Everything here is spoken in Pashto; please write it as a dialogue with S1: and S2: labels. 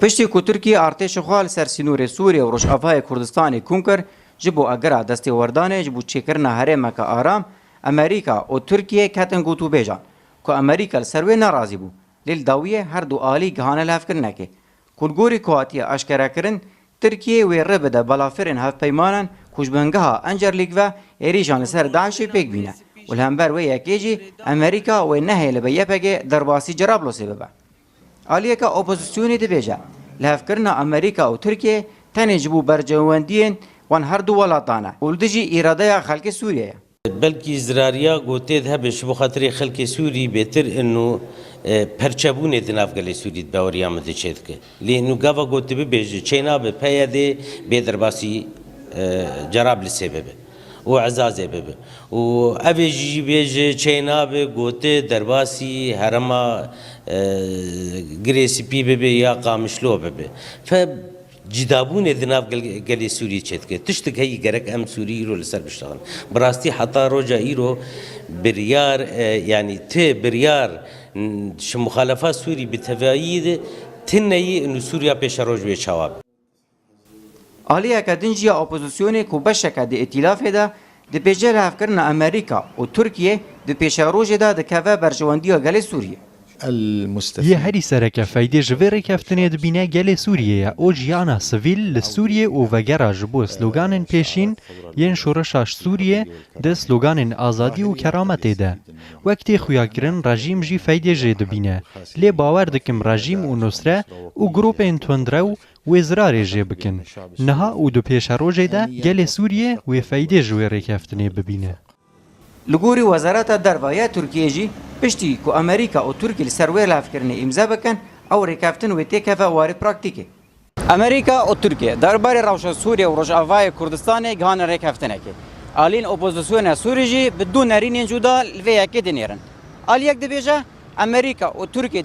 S1: پشتی کو ترکیه ارتش خال سرسینور سوریه و رجافای کردستانی کنکر جبو اگر دستی وردانه جبو چیکرن هرم که آرام امریکا و ترکیه کتن گوتو بیجان که امریکا سروی ناراضی بو لیل داویه هر دو آلی گهانه لف کرنه که کلگوری کواتیه اشکره کرن ترکیه و رب ده بلافرین هف پیمانن کشبنگها انجر لیگ و ایریشان سر داعش پیک بینه والهمبر و یکیجی امریکا و نهی لبیه پگه درباسی جرابلو سببه آلیه که اپوزیسیونی دی بیجه لحف کرنا امریکا و ترکیه تنی جبو برجواندین وان هر دو ولاتانه ولدجی اراده خلق سوریه
S2: بلکه ازراریا گوته ده بهش بخاطر خلق سوری بهتر انه پرچبونه دناف گلی سوری باوریا مده چید که لینو گاوا گوته ببیجه چینا به پیاده به درباسی جراب لسببه و عزازه ببه و اویجی بیجه چینا به گوته درباسی هرما گریسپی ببه یا قامشلو ببه جدابون دناف گلی سوری چید که تشتک هی گرک ام سوری رو لسر بشتغل براستی حتی روجا ایرو بریار یعنی ته بریار مخالفات سوری بتوایید تنهی انو سوریا پیش روج به چواب
S1: آلیه که دنجی اپوزیسیونی کو بشکه دی ائتلاف ده دی پیجه لحف کرنا امریکا و ترکیه دی پیش روج ده دی که برجواندی گلی سوریه
S3: یه هری سرکه فایده جوری کفتنی دبینه گل سوریه او جیانا سویل لسوریه او وگرا جبو سلوگانن پیشین ین شورشاش سوریه ده سلوگانن آزادی و کرامت ده وقتی خویاکرن رژیم جی فایده جه دبینه لی باور دکم رژیم و نصره و گروپ انتوندرو و ازرار جه بکن نها او دو پیش روژه ده گل سوریه و فایده جوری کفتنی ببینه
S1: لگوری وزارت دروایه ترکیه جی پشتی که امریکا و ترکیه سروی لحف کرنه امضا بکن او ریکافتن و تکفه واری پراکتیکه امریکا و ترکیه درباره روش سوریه و رجافای کردستان گهان ریکافتنه که آلین اپوزیسیون سوری جی بدون نرین جدا لوی یکی دنیرن آل یک دبیجه امریکا و ترکیه